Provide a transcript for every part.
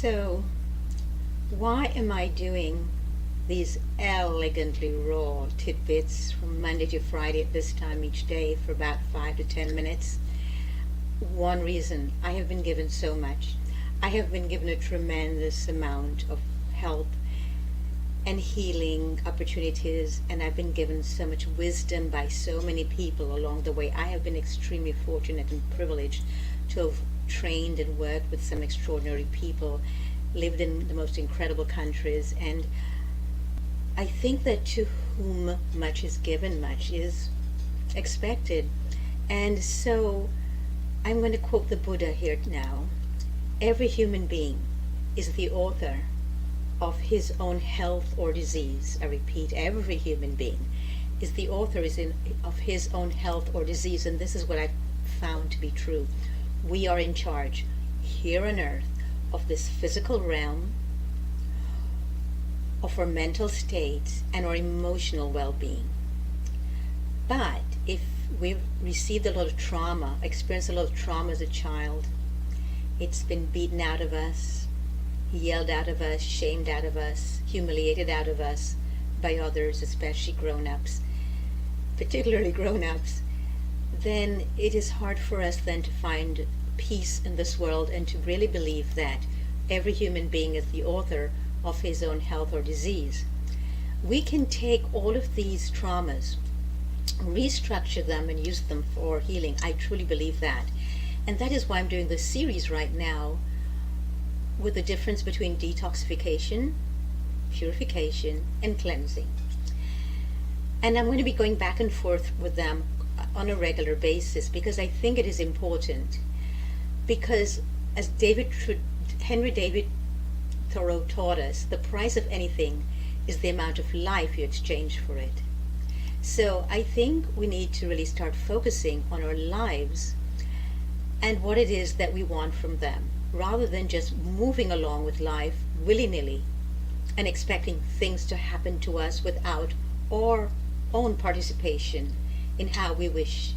So, why am I doing these elegantly raw tidbits from Monday to Friday at this time each day for about 5 to 10 minutes? One reason: I have been given so much. I have been given a tremendous amount of help and healing opportunities, and I've been given so much wisdom by so many people along the way. I have been extremely fortunate and privileged to have trained and worked with some extraordinary people, lived in the most incredible countries, and I think that to whom much is given, much is expected. And so I'm going to quote the Buddha here now. Every human being is the author of his own health or disease. I repeat, every human being is the author of his own health or disease, and this is what I've found to be true. We are in charge here on earth of this physical realm, of our mental state, and our emotional well-being. But if we've received a lot of trauma, experienced a lot of trauma as a child, it's been beaten out of us, yelled out of us, shamed out of us, humiliated out of us by others, especially grown-ups, particularly grown-ups, then it is hard for us then to find peace in this world and to really believe that every human being is the author of his own health or disease. We can take all of these traumas, restructure them, and use them for healing. I truly believe that. And that is why I'm doing this series right now with the difference between detoxification, purification, and cleansing. And I'm going to be going back and forth with them on a regular basis because I think it is important. Because as Henry David Thoreau taught us, the price of anything is the amount of life you exchange for it. So I think we need to really start focusing on our lives and what it is that we want from them, rather than just moving along with life willy-nilly and expecting things to happen to us without our own participation in how we wish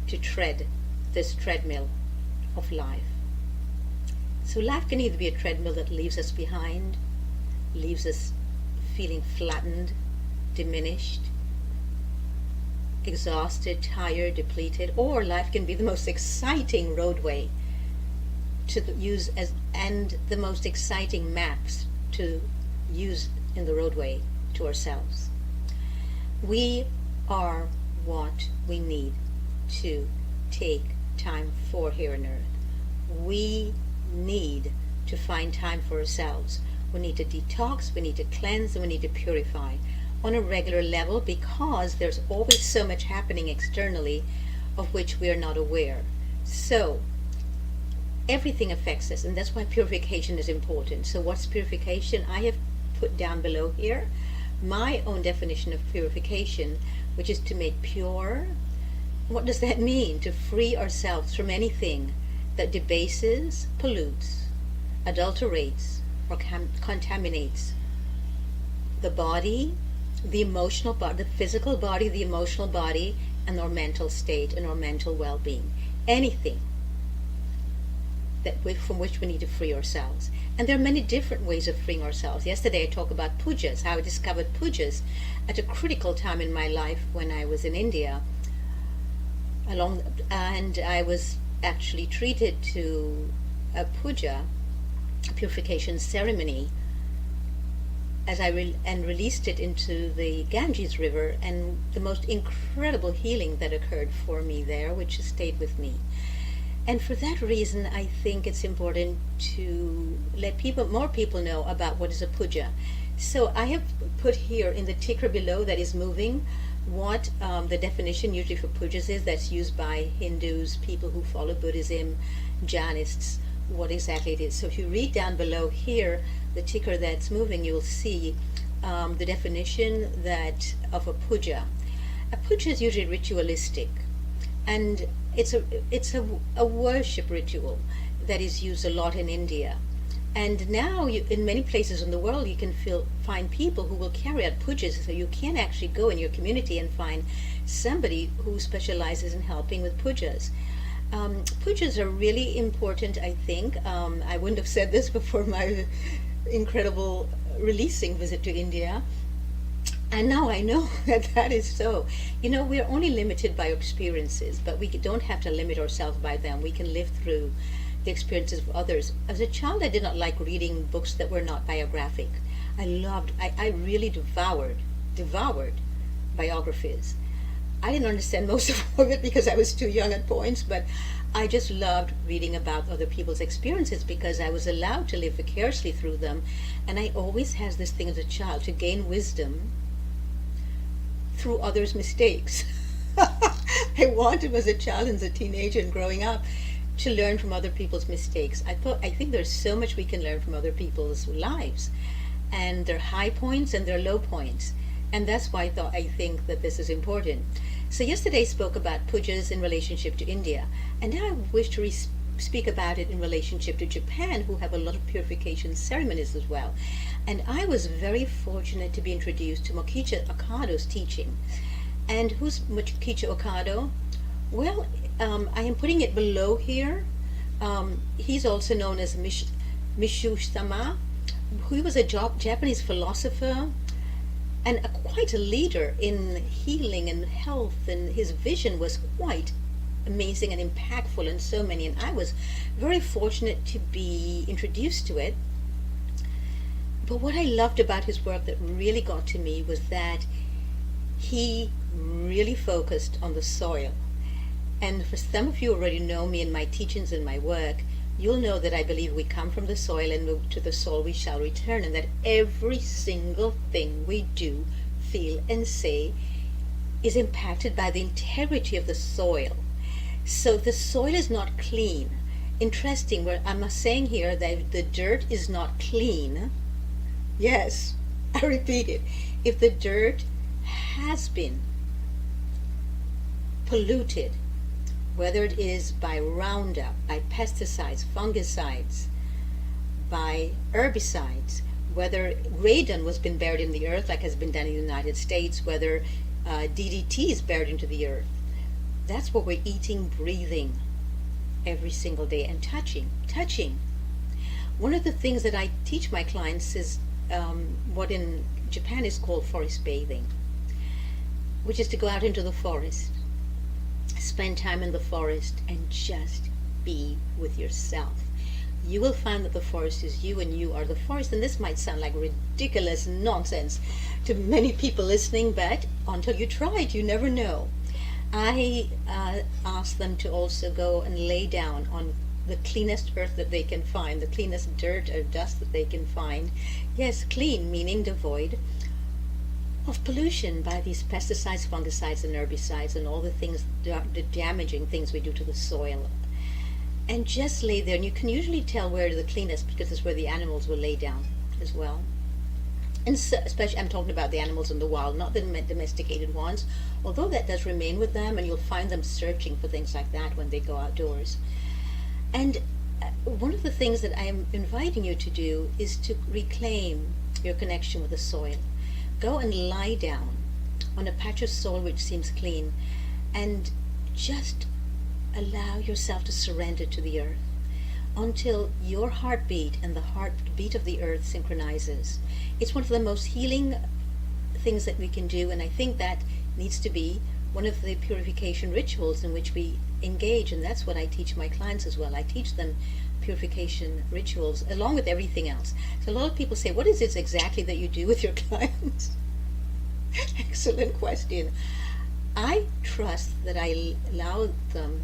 to tread this treadmill of life. So life can either be a treadmill that leaves us behind, leaves us feeling flattened, diminished, exhausted, tired, depleted, or life can be the most exciting roadway to use and the most exciting maps to use in the roadway to ourselves. We are what we need to take time for here on earth. We need to find time for ourselves. We need to detox, we need to cleanse, and we need to purify on a regular level, because there's always so much happening externally of which we are not aware. So everything affects us, and that's why purification is important. So what's purification? I have put down below here my own definition of purification, which is to make pure. What does that mean? To free ourselves from anything that debases, pollutes, adulterates, or contaminates the body, the emotional body, the physical body, the emotional body, and our mental state and our mental well-being. Anything from which we need to free ourselves. And there are many different ways of freeing ourselves. Yesterday I talked about pujas, how I discovered pujas at a critical time in my life when I was in India, and I was actually treated to a puja, a purification ceremony, as I released it into the Ganges River, and the most incredible healing that occurred for me there, which has stayed with me. And for that reason, I think it's important to let more people know about what is a puja. So I have put here in the ticker below that is moving what the definition usually for pujas is, that's used by Hindus, people who follow Buddhism, Jainists, what exactly it is. So if you read down below here, the ticker that's moving, you'll see the definition of a puja. A puja is usually ritualistic, and it's a worship ritual that is used a lot in India. And now in many places in the world you can find people who will carry out pujas, so you can actually go in your community and find somebody who specializes in helping with pujas. Pujas are really important, I think. I wouldn't have said this before my incredible releasing visit to India. And now I know that that is so. We're only limited by experiences, but we don't have to limit ourselves by them. We can live through the experiences of others. As a child, I did not like reading books that were not biographic. I really devoured biographies. I didn't understand most of it because I was too young at points, but I just loved reading about other people's experiences because I was allowed to live vicariously through them. And I always had this thing as a child to gain wisdom through others' mistakes. I wanted as a child and as a teenager and growing up to learn from other people's mistakes. I think there's so much we can learn from other people's lives and their high points and their low points. And that's why I think that this is important. So yesterday I spoke about pujas in relationship to India, and now I wish to speak about it in relationship to Japan, who have a lot of purification ceremonies as well. And I was very fortunate to be introduced to Mokichi Okado's teaching. And who's Mokichi Okado? Well, I am putting it below here. He's also known as Mishu-sama, who was a Japanese philosopher and quite a leader in healing and health, and his vision was quite amazing and impactful in so many, and I was very fortunate to be introduced to it. But what I loved about his work that really got to me was that he really focused on the soil. And for some of you who already know me and my teachings and my work, you'll know that I believe we come from the soil and to the soil we shall return, and that every single thing we do, feel, and say is impacted by the integrity of the soil. So the soil is not clean. Interesting, where I'm saying here that the dirt is not clean. Yes, I repeat it. If the dirt has been polluted, whether it is by Roundup, by pesticides, fungicides, by herbicides, whether radon was been buried in the earth like has been done in the United States, whether DDT is buried into the earth, that's what we're eating, breathing every single day, and touching. One of the things that I teach my clients is what in Japan is called forest bathing, which is to go out into the forest, spend time in the forest, and just be with yourself. You will find that the forest is you and you are the forest. And this might sound like ridiculous nonsense to many people listening, but until you try it, you never know. I ask them to also go and lay down on the cleanest earth that they can find, the cleanest dirt or dust that they can find. Yes, clean, meaning devoid of pollution by these pesticides, fungicides, and herbicides, and all the things, the damaging things we do to the soil. And just lay there, and you can usually tell where the cleanest, because it's where the animals will lay down as well. And so, especially, I'm talking about the animals in the wild, not the domesticated ones, although that does remain with them, and you'll find them searching for things like that when they go outdoors. And one of the things that I am inviting you to do is to reclaim your connection with the soil. Go and lie down on a patch of soil which seems clean, and just allow yourself to surrender to the earth until your heartbeat and the heartbeat of the earth synchronizes. It's one of the most healing things that we can do, and I think that needs to be one of the purification rituals in which we engage, and that's what I teach my clients as well. I teach them purification rituals along with everything else. So a lot of people say, what is it exactly that you do with your clients? Excellent question. I trust that I allow them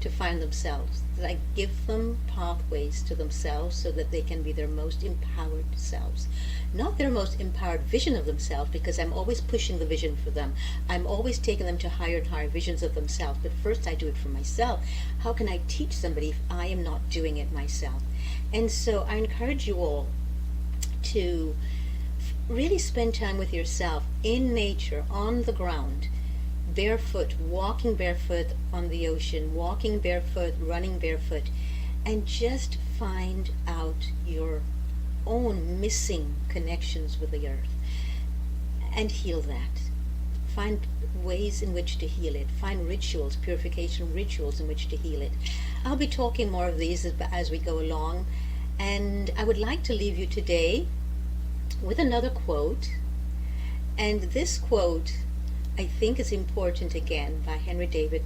to find themselves, that I give them pathways to themselves so that they can be their most empowered selves. Not their most empowered vision of themselves, because I'm always pushing the vision for them. I'm always taking them to higher and higher visions of themselves. But first I do it for myself. How can I teach somebody if I am not doing it myself? And so I encourage you all to really spend time with yourself in nature, on the ground, barefoot, walking barefoot on the ocean, walking barefoot, running barefoot, and just find out your own missing connections with the earth and heal that. Find ways in which to heal it. Find rituals, purification rituals in which to heal it. I'll be talking more of these as we go along. And I would like to leave you today with another quote. And this quote, I think, is important again, by Henry David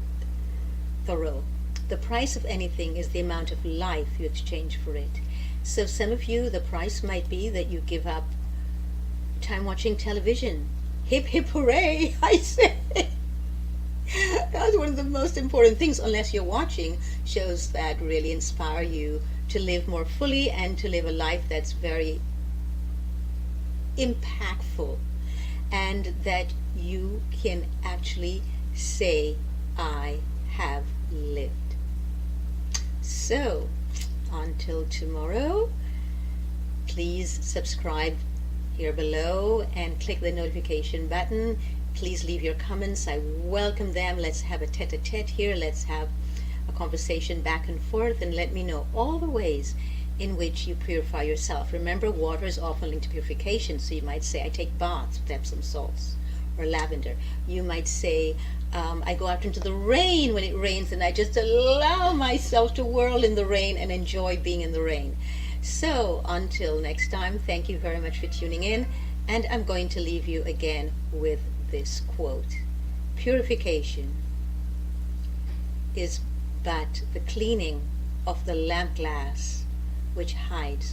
Thoreau. The price of anything is the amount of life you exchange for it. So some of you, the price might be that you give up time watching television. Hip hip hooray, I say. That's one of the most important things, unless you're watching shows that really inspire you to live more fully and to live a life that's very impactful, and that you can actually say, I have lived. So, until tomorrow, please subscribe here below and click the notification button. Please leave your comments. I welcome them. Let's have a tete-a-tete here. Let's have a conversation back and forth, and let me know all the ways in which you purify yourself. Remember, water is often linked to purification, so you might say, I take baths with Epsom salts or lavender. You might say, I go out into the rain when it rains, and I just allow myself to whirl in the rain and enjoy being in the rain. So until next time, thank you very much for tuning in, and I'm going to leave you again with this quote. Purification is but the cleaning of the lamp glass which hides